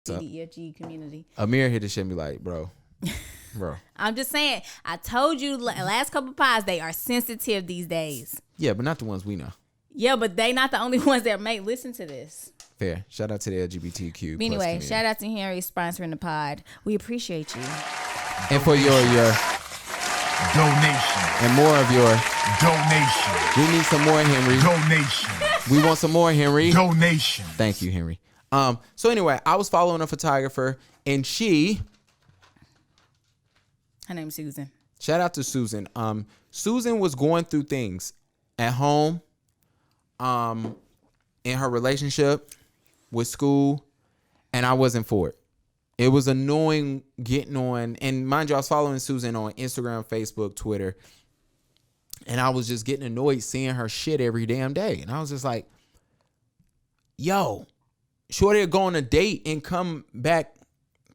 TDFG community. Amir hit the shit and be like, bro. I'm just saying, I told you last couple pods, they are sensitive these days. Yeah, but not the ones we know. Yeah, but they not the only ones that may listen to this. Fair. Shout out to the LGBTQ. But anyway, shout out to Henry sponsoring the pod. We appreciate you. And for your donation. And more of your donation. We need some more, Henry. Donation. We want some more, Henry. Donation. Thank you, Henry. So anyway, I was following a photographer and her name's Susan. Shout out to Susan. Susan was going through things at home, in her relationship, with school, and I wasn't for it. It was annoying getting on, and mind you, I was following Susan on Instagram, Facebook, Twitter, and I was just getting annoyed seeing her shit every damn day. And I was just like, yo, shorty go on a date and come back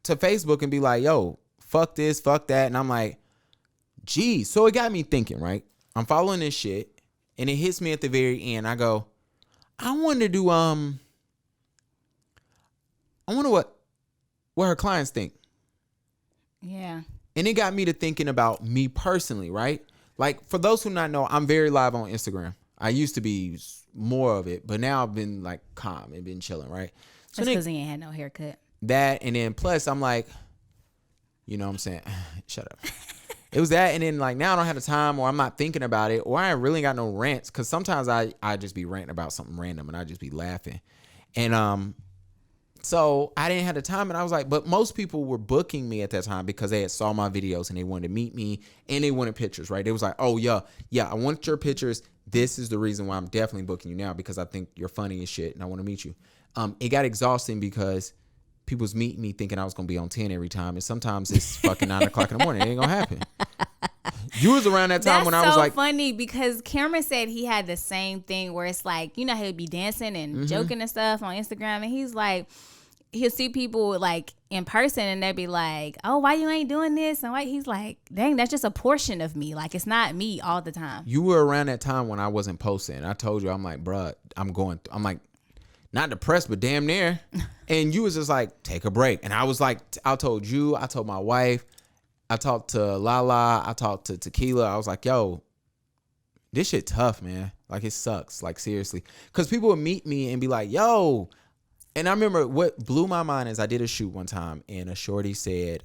to Facebook and be like, yo, fuck this, fuck that. And I'm like, geez. So it got me thinking, right? I'm following this shit, and it hits me at the very end. I go, I wonder what her clients think. Yeah. And it got me to thinking about me personally, right? Like, for those who not know, I'm very live on Instagram. I used to be more of it, but now I've been like calm and been chilling, right? So that's because he ain't had no haircut. That, and then plus I'm like, you know what I'm saying? Shut up. It was that, and then like now I don't have the time, or I'm not thinking about it, or I ain't really got no rants, because sometimes I just be ranting about something random and I just be laughing. And so I didn't have the time, and I was like, but most people were booking me at that time because they had saw my videos and they wanted to meet me and they wanted pictures, right? They was like, oh yeah, I want your pictures. This is the reason why I'm definitely booking you now, because I think you're funny as shit and I want to meet you. It got exhausting because people was meeting me thinking I was going to be on 10 every time. And sometimes it's fucking 9 o'clock in the morning. It ain't going to happen. You was around that time when I was like. That's so funny because Cameron said he had the same thing where it's like, you know, he'll be dancing and joking and stuff on Instagram. And he's like, he'll see people like in person and they'll be like, oh, why you ain't doing this? And why? He's like, dang, that's just a portion of me. Like, it's not me all the time. You were around that time when I wasn't posting. I told you, I'm like, bruh, I'm like, not depressed, but damn near. And you was just like, take a break. And I was like, I told you, I told my wife, I talked to Lala, I talked to Tequila. I was like, yo, this shit tough, man. Like, it sucks. Like, seriously. Because people would meet me and be like, yo. And I remember what blew my mind is I did a shoot one time and a shorty said,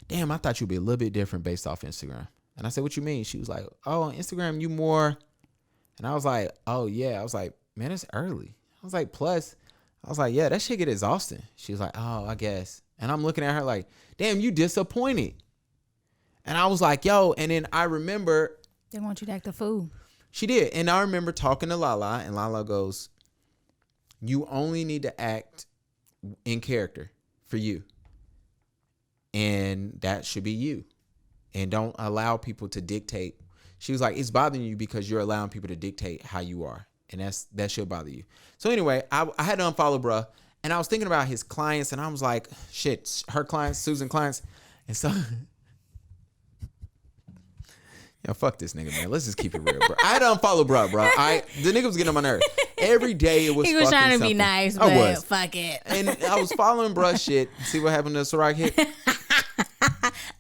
damn, I thought you'd be a little bit different based off Instagram. And I said, what you mean? She was like, oh, on Instagram, you more. And I was like, oh, yeah. I was like, man, it's early. I was like, plus, I was like, yeah, that shit get exhausting. She was like, oh, I guess. And I'm looking at her like, damn, you disappointed. And I was like, yo. And then I remember. They want you to act a fool. She did. And I remember talking to Lala, and Lala goes, you only need to act in character for you. And that should be you. And don't allow people to dictate. She was like, it's bothering you because you're allowing people to dictate how you are. And that should bother you. So anyway, I had to unfollow bruh. And I was thinking about his clients. And I was like, shit, her clients, Susan clients. And so, yo, fuck this nigga, man. Let's just keep it real, bro. I had to unfollow bruh, bro. The nigga was getting on my nerves. Every day it was he was fucking trying to something. be nice, but fuck it. And I was following bruh shit. See what happened to Ciroc hit?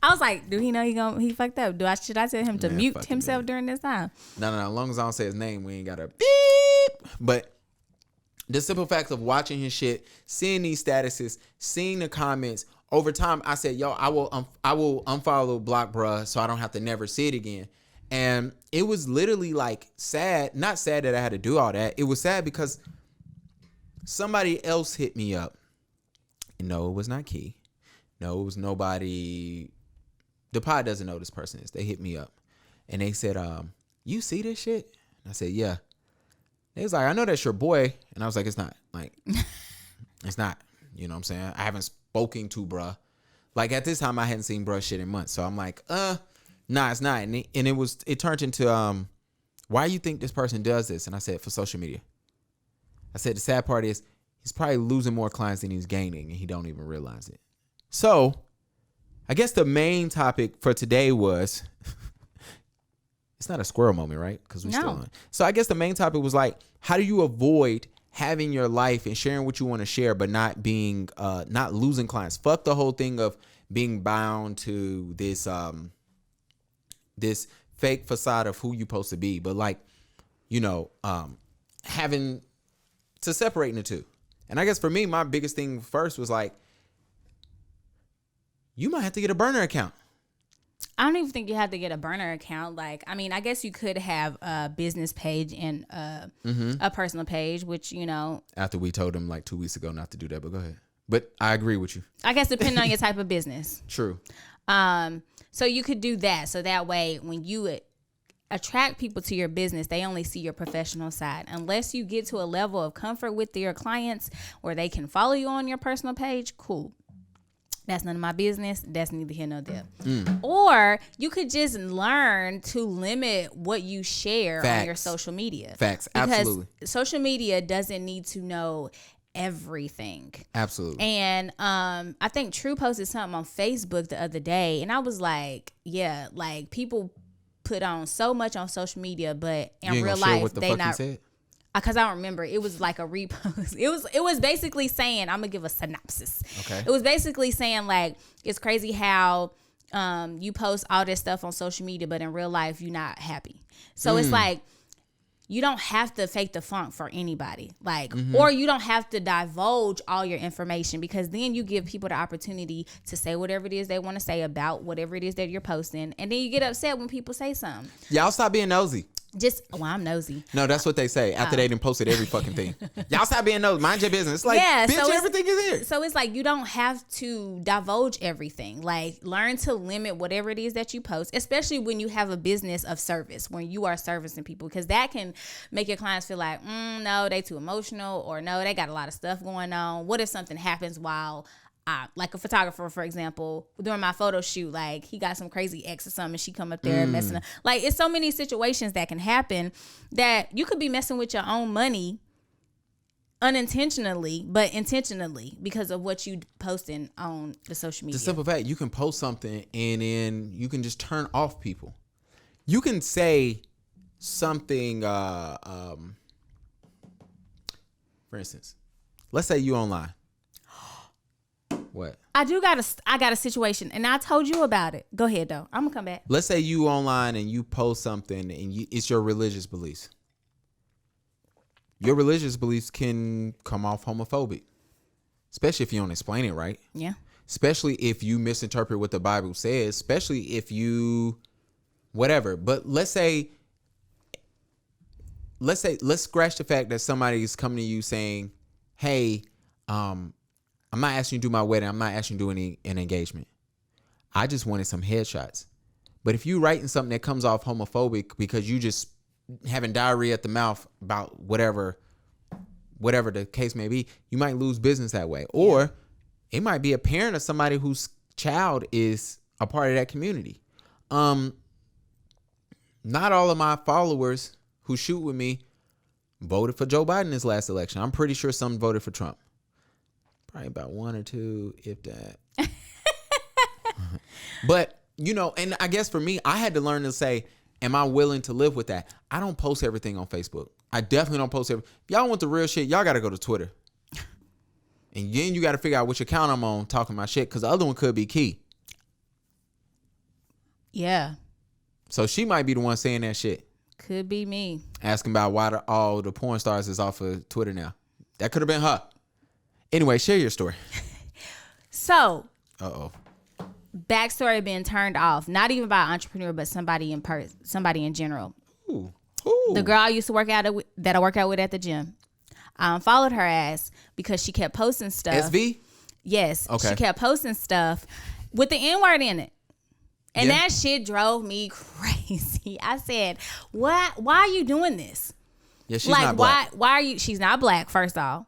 I was like, do he know he fucked up? Should I tell him to mute himself during this time? No. As long as I don't say his name, we ain't got to beep. But the simple fact of watching his shit, seeing these statuses, seeing the comments, over time, I said, yo, I will unfollow block bruh so I don't have to never see it again. And it was literally like sad, not sad that I had to do all that. It was sad because somebody else hit me up. No, it was not Key. No, it was nobody. The pod doesn't know who this person is. They hit me up and they said, you see this shit? And I said, yeah. They was like, I know that's your boy. And I was like, it's not. Like, it's not. You know what I'm saying? I haven't spoken to bruh. Like, at this time, I hadn't seen bruh shit in months. So I'm like, nah, it's not. And it turned into, why you think this person does this? And I said, for social media. I said, the sad part is he's probably losing more clients than he's gaining and he don't even realize it. So I guess the main topic for today was, it's not a squirrel moment, right? Because we're still on. So I guess the main topic was like, how do you avoid having your life and sharing what you want to share, but not being not losing clients. Fuck the whole thing of being bound to this this fake facade of who you're supposed to be, but like, you know, having to separate the two. And I guess for me, my biggest thing first was like, you might have to get a burner account. I don't even think you have to get a burner account. Like, I mean, I guess you could have a business page and a personal page, which, you know. After we told them like 2 weeks ago not to do that, but go ahead. But I agree with you. I guess depending on your type of business. True. So you could do that. So that way, when you attract people to your business, they only see your professional side. Unless you get to a level of comfort with your clients where they can follow you on your personal page, cool. That's none of my business. That's neither here nor there. Or you could just learn to limit what you share on your social media. Facts. Because absolutely. social media doesn't need to know everything. Absolutely. And I think True posted something on Facebook the other day, and I was like, yeah, like people put on so much on social media, but in real life they not. Said? Because I don't remember. It was like a repost. It was basically saying, I'm gonna give a synopsis. Okay. It was basically saying like, it's crazy how you post all this stuff on social media, but in real life you're not happy. So it's like, you don't have to fake the funk for anybody. Like, or you don't have to divulge all your information, because then you give people the opportunity to say whatever it is they want to say about whatever it is that you're posting. And then you get upset when people say something. Y'all stop being nosy. I'm nosy. No, that's what they say after they done posted every fucking thing. Y'all stop being nosy. Mind your business. It's like, bitch, so everything is here. So it's like, you don't have to divulge everything. Like, learn to limit whatever it is that you post, especially when you have a business of service, when you are servicing people, because that can make your clients feel like, no, they too emotional, or no, they got a lot of stuff going on. What if something happens while like a photographer, for example, during my photo shoot, like he got some crazy ex or something, and she come up there messing up. Like, it's so many situations that can happen that you could be messing with your own money unintentionally, but intentionally because of what you posting on the social media. The simple fact, you can post something and then you can just turn off people. You can say something, for instance, let's say you online. What? I got a situation, and I told you about it. Go ahead though. I'm gonna come back. Let's say you online and you post something and it's your religious beliefs. Your religious beliefs can come off homophobic, especially if you don't explain it right. Yeah. Especially if you misinterpret what the Bible says, especially if you whatever. But let's scratch the fact that somebody's coming to you saying, hey, I'm not asking you to do my wedding. I'm not asking you to do an engagement. I just wanted some headshots. But if you writing something that comes off homophobic because you just having diarrhea at the mouth about whatever the case may be, you might lose business that way. Or it might be a parent of somebody whose child is a part of that community. Not all of my followers who shoot with me voted for Joe Biden this last election. I'm pretty sure some voted for Trump. Probably about one or two, if that. But, you know, and I guess for me, I had to learn to say, am I willing to live with that? I don't post everything on Facebook. I definitely don't post everything. If y'all want the real shit, y'all got to go to Twitter. And then you got to figure out which account I'm on talking my shit, because the other one could be Key. Yeah. So she might be the one saying that shit. Could be me. Asking about why all the porn stars is off of Twitter now. That could have been her. Anyway, share your story. So, backstory being turned off, not even by an entrepreneur, but somebody in general. Ooh. The girl I used to work out that I work out with at the gym, followed her ass because she kept posting stuff. SV? Yes. Okay. She kept posting stuff with the N-word in it. And that shit drove me crazy. I said, "What? Why are you doing this?" Yeah, she's not black. Why are you? She's not black, first off.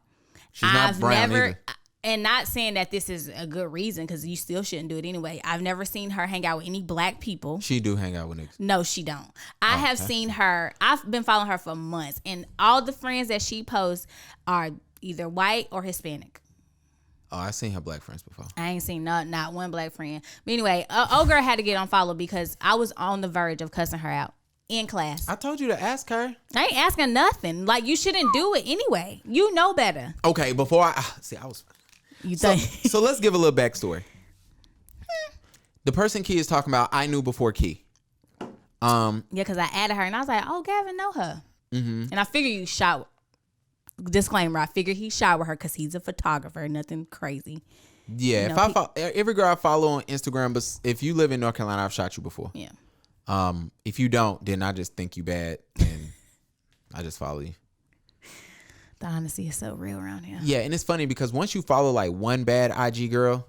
She's not brown either. And not saying that this is a good reason, because you still shouldn't do it anyway. I've never seen her hang out with any black people. She do hang out with niggas. No, she don't. I have seen her. I've been following her for months, and all the friends that she posts are either white or Hispanic. Oh, I've seen her black friends before. I ain't seen not one black friend. But anyway, old girl had to get unfollowed because I was on the verge of cussing her out in class. I told you to ask her. I ain't asking nothing. Like, you shouldn't do it anyway. You know better. Okay, before I see, I was. You So, think? so let's give a little backstory. The person Key is talking about, I knew before Key. Yeah, because I added her and I was like, oh, Gavin know her. Mm-hmm. And I figured you shot. Disclaimer, I figured he shot with her because he's a photographer. Nothing crazy. Yeah, You if know, I follow, every girl I follow on Instagram, but if you live in North Carolina, I've shot you before. Yeah. If you don't, then I just think you bad and I just follow you. The honesty is so real around here. Yeah, and it's funny because once you follow like one bad IG girl,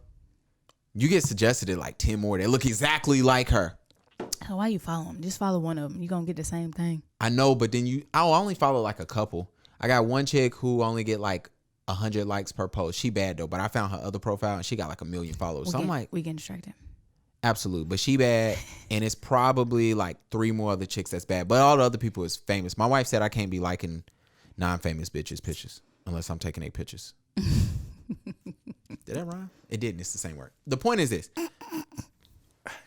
you get suggested it like 10 more that look exactly like her. So why you follow them? Just follow one of them. You're going to get the same thing. I know, but then I'll only follow like a couple. I got one chick who only get like 100 likes per post. She bad though, but I found her other profile and she got like 1 million followers. So I'm like, we getting distracted. absolute, but she bad, and it's probably like 3 more other chicks that's bad, but all the other people is famous. My wife said I can't be liking non-famous bitches pictures unless I'm taking 8 pictures. Did that rhyme? It didn't. It's the same word. The point is this: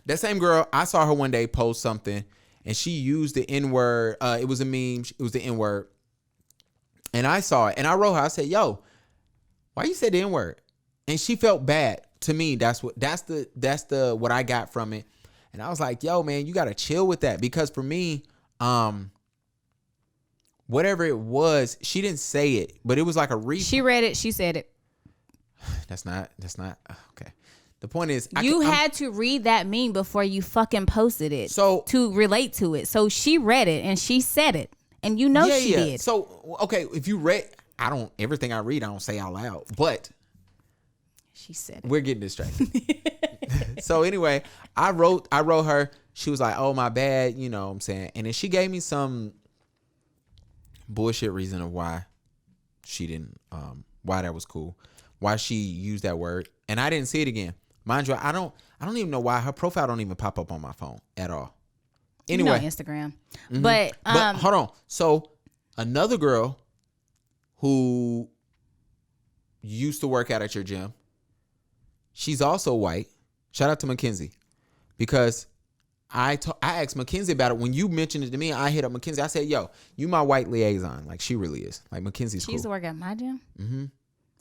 that same girl, I saw her one day post something, and she used the N-word. It was a meme. It was the N-word, and I saw it, and I wrote her. I said, "Yo, why you said the N-word?" And she felt bad. To me, that's what I got from it. And I was like, yo, man, you gotta chill with that. Because for me, whatever it was, she didn't say it, but it was like a She read it, she said it. That's not okay. The point is, You had to read that meme before you fucking posted it. So to relate to it. So she read it and she said it. And you know she did. So okay, if you read, everything I read, I don't say out loud. But she said it. We're getting distracted. So anyway, I wrote her. She was like, oh, my bad. You know what I'm saying? And then she gave me some bullshit reason of why she didn't, why that was cool, why she used that word. And I didn't see it again. Mind you, I don't even know why her profile don't even pop up on my phone at all. Anyway. Instagram. Mm-hmm. But hold on. So another girl who used to work out at your gym, she's also white. Shout out to Mackenzie, because I asked Mackenzie about it. When you mentioned it to me, I hit up Mackenzie. I said, yo, you my white liaison. Like, she really is. Like, Mackenzie's cool. She used to work at my gym? Mm-hmm.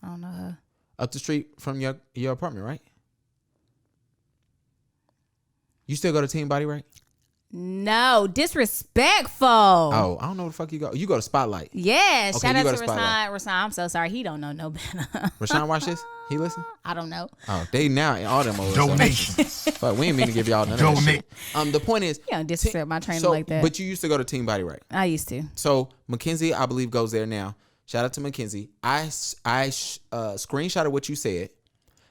I don't know her. Up the street from your apartment, right? You still go to Team Body, right? No, disrespectful. Oh, I don't know where the fuck you go. You go to Spotlight. Yeah, Okay, shout you out go to to Spotlight. Rashawn. I'm so sorry. He don't know no better. Rashawn, watch this. He listen? I don't know. Oh, they now in all them old donations. Fuck, we ain't mean to give y'all none of that shit. The point is, You don't disrespect my trainer so, like that. but you used to go to Team Body, right? I used to. So Mackenzie, I believe, goes there now. Shout out to Mackenzie. I screenshotted what you said,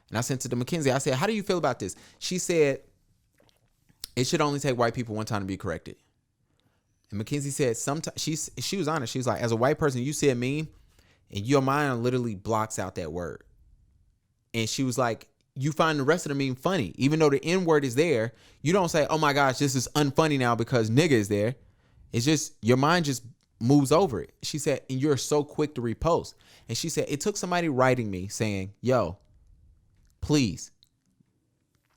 and I sent it to Mackenzie. I said, how do you feel about this? She said, it should only take white people one time to be corrected. And Mackenzie said, sometimes she was honest. She was like, as a white person, you see a meme, and your mind literally blocks out that word. And she was like, you find the rest of the meme funny. Even though the N word is there, you don't say, oh my gosh, this is unfunny now because nigga is there. It's just, your mind just moves over it. She said, and you're so quick to repost. And she said, it took somebody writing me saying, yo, please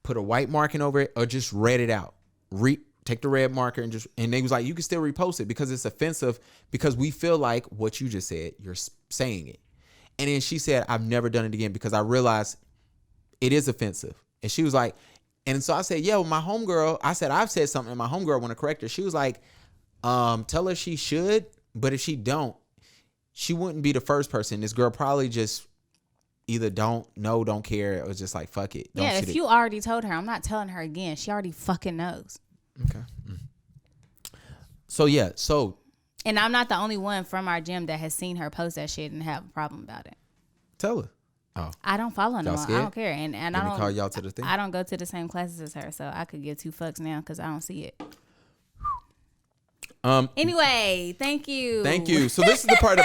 put a white marking over it or just read it out. Take the red marker and they was like, you can still repost it because it's offensive because we feel like what you just said, you're saying it. And then she said, I've never done it again because I realized it is offensive. And she was like, and so I said, yeah, well, my homegirl, I said, I've said something and my homegirl want to correct her. She was like, tell her she should, but if she don't, she wouldn't be the first person. This girl probably just either don't care, or just like, fuck it. Yeah, if you already told her, I'm not telling her again. She already fucking knows. Okay. So yeah, and I'm not the only one from our gym that has seen her post that shit and have a problem about it. Tell her. Oh, I don't follow no more. I don't care, and Let I me don't call y'all to the thing. I don't go to the same classes as her, so I could give 2 fucks now because I don't see it. Anyway, thank you. Thank you. So this is the part of